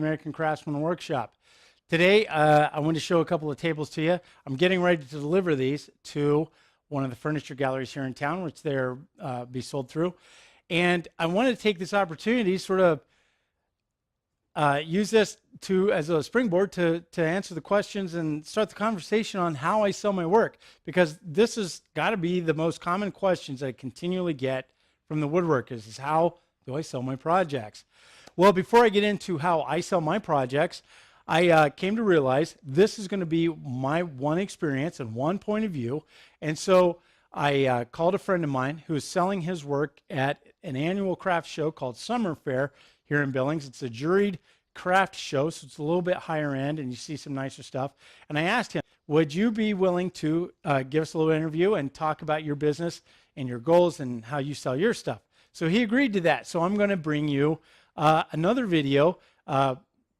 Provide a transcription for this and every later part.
American Craftsman Workshop. Today, I want to show a couple of tables to you. I'm getting ready to deliver these to one of the furniture galleries here in town, which they're be sold through. And I wanted to take this opportunity, sort of use this as a springboard to answer the questions and start the conversation on how I sell my work, because this has got to be the most common questions I continually get from the woodworkers is how do I sell my projects? Well, before I get into how I sell my projects, I came to realize this is going to be my one experience and one point of view. And so I called a friend of mine who is selling his work at an annual craft show called Summer Fair here in Billings. It's a juried craft show, so it's a little bit higher end and you see some nicer stuff. And I asked him, would you be willing to give us a little interview and talk about your business and your goals and how you sell your stuff? So he agreed to that. So I'm going to bring you another video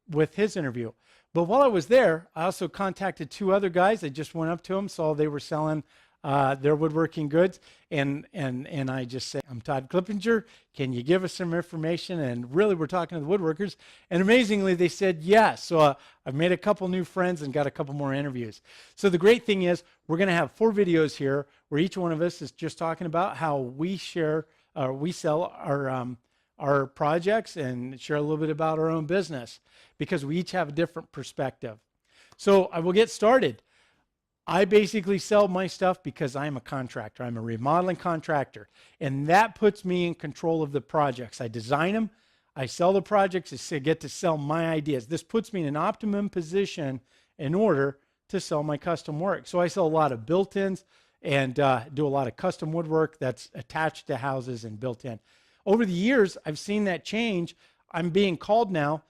with his interview. But while I was there, I also contacted two other guys. I just went up to them, saw they were selling their woodworking goods, and I just said, I'm Todd Clippinger. Can you give us some information? And really, we're talking to the woodworkers. And amazingly, they said yes. So I've made a couple new friends and got a couple more interviews. So the great thing is we're going to have 4 videos here where each one of us is just talking about how we sell our projects and share a little bit about our own business, because we each have a different perspective. So I will get started. I basically sell my stuff because I'm a contractor. I'm a remodeling contractor, and that puts me in control of the projects. I design them, I sell the projects, I get to sell my ideas. This puts me in an optimum position in order to sell my custom work. So I sell a lot of built-ins and do a lot of custom woodwork that's attached to houses and built in. Over the years, I've seen that change. I'm being called now,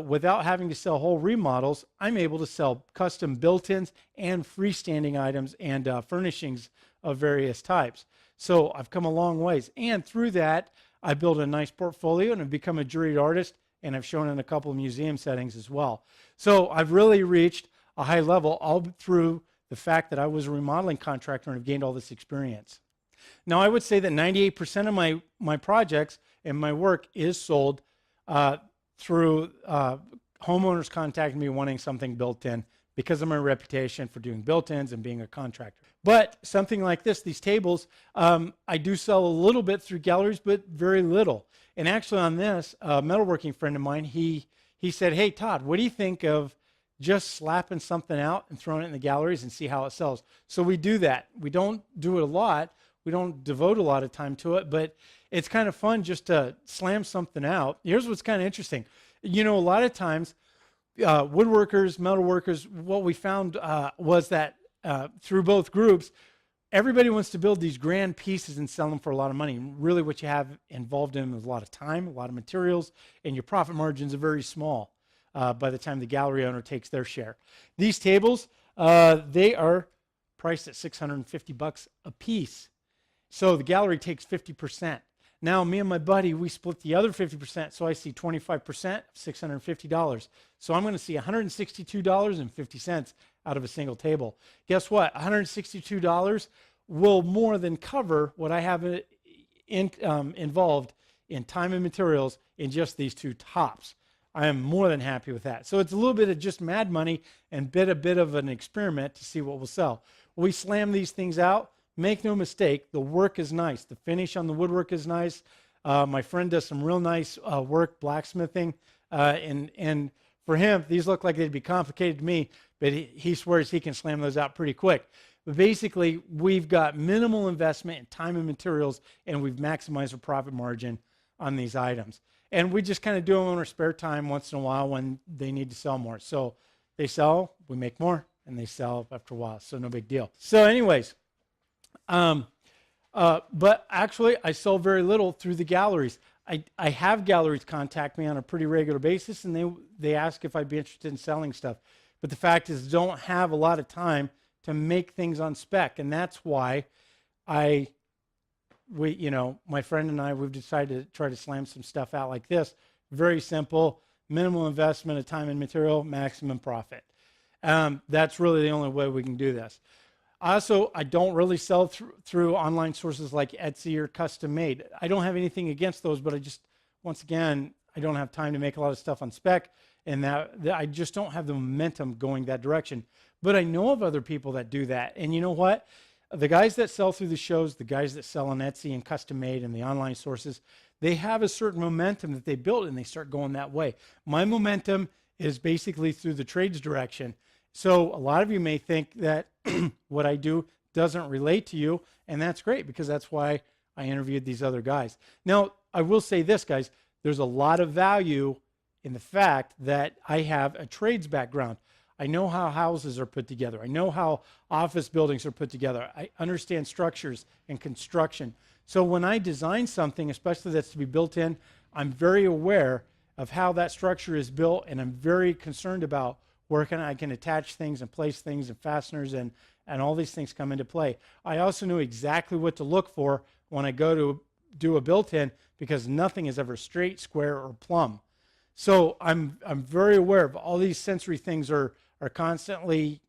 without having to sell whole remodels, I'm able to sell custom built-ins and freestanding items and furnishings of various types. So I've come a long ways. And through that, I built a nice portfolio and I've become a juried artist, and I've shown in a couple of museum settings as well. So I've really reached a high level all through the fact that I was a remodeling contractor and have gained all this experience. Now, I would say that 98% of my projects and my work is sold through homeowners contacting me wanting something built in because of my reputation for doing built-ins and being a contractor. But something like this, these tables, I do sell a little bit through galleries, but very little. And actually on this, a metalworking friend of mine, he said, hey, Todd, what do you think of just slapping something out and throwing it in the galleries and see how it sells? So we do that. We don't do it a lot. We don't devote a lot of time to it, but it's kind of fun just to slam something out. Here's what's kind of interesting. You know, a lot of times, woodworkers, metalworkers, what we found was that through both groups, everybody wants to build these grand pieces and sell them for a lot of money. Really what you have involved in them is a lot of time, a lot of materials, and your profit margins are very small by the time the gallery owner takes their share. These tables, they are priced at $650 a piece. So the gallery takes 50%. Now, me and my buddy, we split the other 50%, so I see 25% of $650. So I'm going to see $162.50 out of a single table. Guess what? $162 will more than cover what I have involved in time and materials in just these 2 tops. I am more than happy with that. So it's a little bit of just mad money and a bit of an experiment to see what will sell. We slam these things out. Make no mistake, the work is nice. The finish on the woodwork is nice. My friend does some real nice work, blacksmithing. And for him, these look like they'd be complicated to me, but he swears he can slam those out pretty quick. But basically, we've got minimal investment in time and materials, and we've maximized our profit margin on these items. And we just kind of do them in our spare time once in a while when they need to sell more. So they sell, we make more, and they sell after a while. So no big deal. So anyways, but actually I sell very little through the galleries. I have galleries contact me on a pretty regular basis, and they ask if I'd be interested in selling stuff. But the fact is, don't have a lot of time to make things on spec, and that's why my friend and I, we've decided to try to slam some stuff out like this. Very simple, minimal investment of time and material, maximum profit. That's really the only way we can do this. Also, I don't really sell through online sources like Etsy or Custom Made. I don't have anything against those, but once again, I don't have time to make a lot of stuff on spec, and that I just don't have the momentum going that direction. But I know of other people that do that. And you know what? The guys that sell through the shows, the guys that sell on Etsy and custom made and the online sources, they have a certain momentum that they build and they start going that way. My momentum is basically through the trades direction. So a lot of you may think that what I do doesn't relate to you, and that's great because that's why I interviewed these other guys. Now, I will say this, guys, there's a lot of value in the fact that I have a trades background. I know how houses are put together. I know how office buildings are put together. I understand structures and construction. So when I design something, especially that's to be built in, I'm very aware of how that structure is built, and I'm very concerned about where I can attach things and place things and fasteners and all these things come into play. I also know exactly what to look for when I go to do a built-in, because nothing is ever straight, square, or plumb. So I'm very aware of all these sensory things are constantly,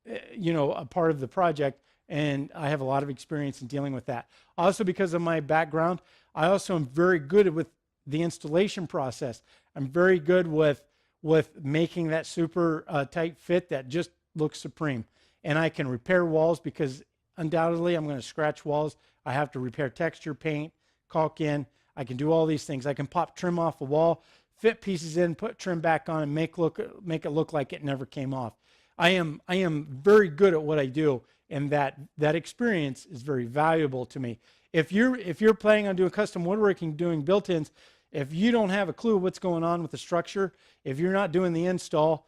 a part of the project, and I have a lot of experience in dealing with that. Also, because of my background, I also am very good with the installation process. I'm very good with making that super tight fit that just looks supreme. And I can repair walls, because undoubtedly I'm going to scratch walls. I have to repair texture, paint, caulk in. I can do all these things. I can pop trim off a wall, fit pieces in, put trim back on, and make it look like it never came off. I am very good at what I do, and that experience is very valuable to me. If you're planning on doing custom woodworking, doing built-ins, if you don't have a clue what's going on with the structure, if you're not doing the install,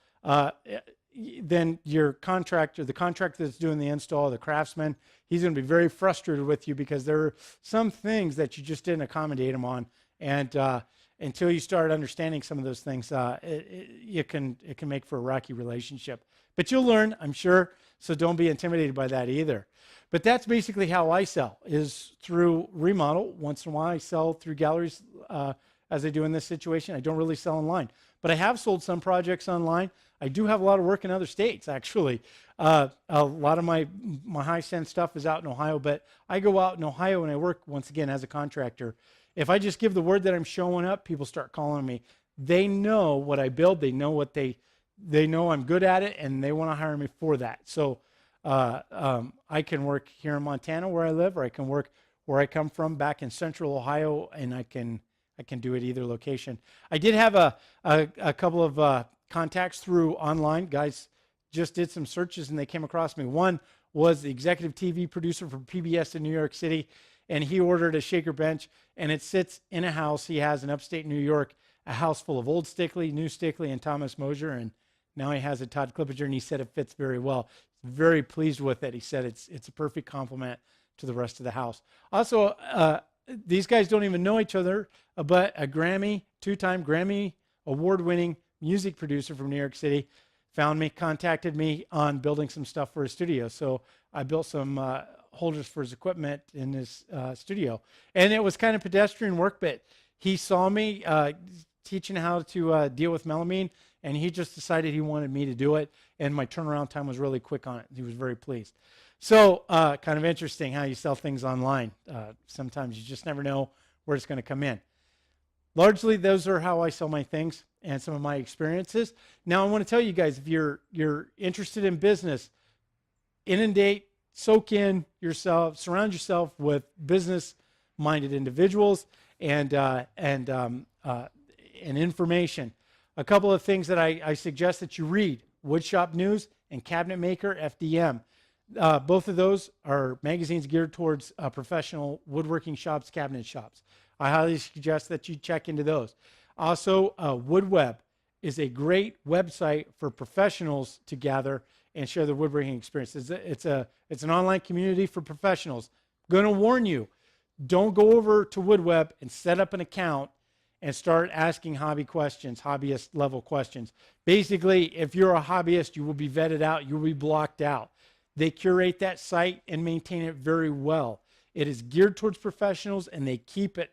then your contractor, the contractor that's doing the install, the craftsman, he's going to be very frustrated with you, because there are some things that you just didn't accommodate him on. And until you start understanding some of those things, it can make for a rocky relationship. But you'll learn, I'm sure, so don't be intimidated by that either. But that's basically how I sell, is through remodel. Once in a while I sell through galleries, as I do in this situation. I don't really sell online, but I have sold some projects online. I do have a lot of work in other states, actually. A lot of my high-end stuff is out in Ohio, but I go out in Ohio and I work, once again, as a contractor. If I just give the word that I'm showing up, people start calling me. They know what I build. They know what they know I'm good at it, and they want to hire me for that. So I can work here in Montana where I live, or I can work where I come from back in central Ohio, and I can do it either location. I did have a couple of contacts through online. Guys just did some searches and they came across me. One was the executive TV producer for PBS in New York City, and he ordered a shaker bench, and it sits in a house he has in upstate New York, a house full of old Stickley, new Stickley, and Thomas Mosier, and now he has a Todd Clippinger, and he said it fits very well. Very pleased with it. He said it's a perfect complement to the rest of the house. Also, these guys don't even know each other, but a two-time Grammy award-winning music producer from New York City found me, contacted me on building some stuff for his studio. So I built some holders for his equipment in his studio. And it was kind of pedestrian work, but he saw me teaching how to deal with melamine, and he just decided he wanted me to do it. And my turnaround time was really quick on it. He was very pleased. So kind of interesting how you sell things online. Sometimes you just never know where it's going to come in. Largely, those are how I sell my things and some of my experiences. Now, I want to tell you guys, if you're interested in business, inundate, soak in yourself, surround yourself with business-minded individuals and information. A couple of things that I suggest that you read: Woodshop News and Cabinet Maker FDM. Both of those are magazines geared towards professional woodworking shops, cabinet shops. I highly suggest that you check into those. Also, woodweb is a great website for professionals to gather and share their woodworking experience. It's an online community for professionals. I'm going to warn you, don't go over to woodweb and set up an account and start asking hobbyist level questions. Basically, if you're a hobbyist, you will be vetted out, you will be blocked out. They curate that site and maintain it very well. It is geared towards professionals, and they keep it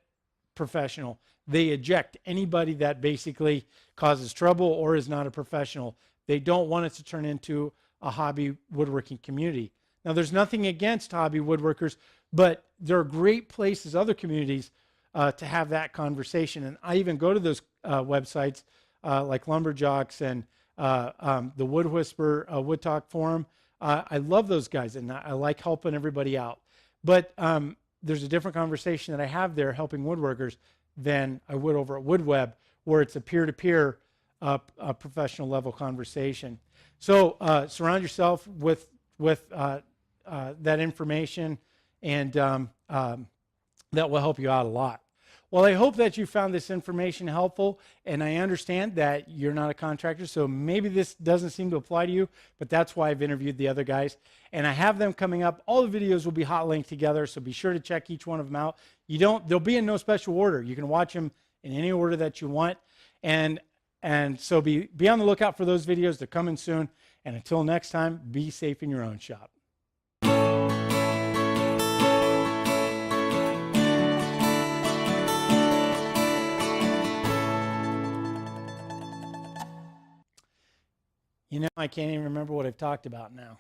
professional. They eject anybody that basically causes trouble or is not a professional. They don't want it to turn into a hobby woodworking community. Now, there's nothing against hobby woodworkers, but there are great places, other communities, to have that conversation. And I even go to those websites like Lumberjocks and the Wood Whisper Wood Talk forum. I love those guys, and I like helping everybody out. But there's a different conversation that I have there helping woodworkers than I would over at Woodweb, where it's a peer-to-peer professional level conversation. So surround yourself with that information, and that will help you out a lot. Well, I hope that you found this information helpful, and I understand that you're not a contractor, so maybe this doesn't seem to apply to you, but that's why I've interviewed the other guys, and I have them coming up. All the videos will be hot linked together, so be sure to check each one of them out. They'll be in no special order. You can watch them in any order that you want, and so be on the lookout for those videos. They're coming soon, and until next time, be safe in your own shop. You know, I can't even remember what I've talked about now.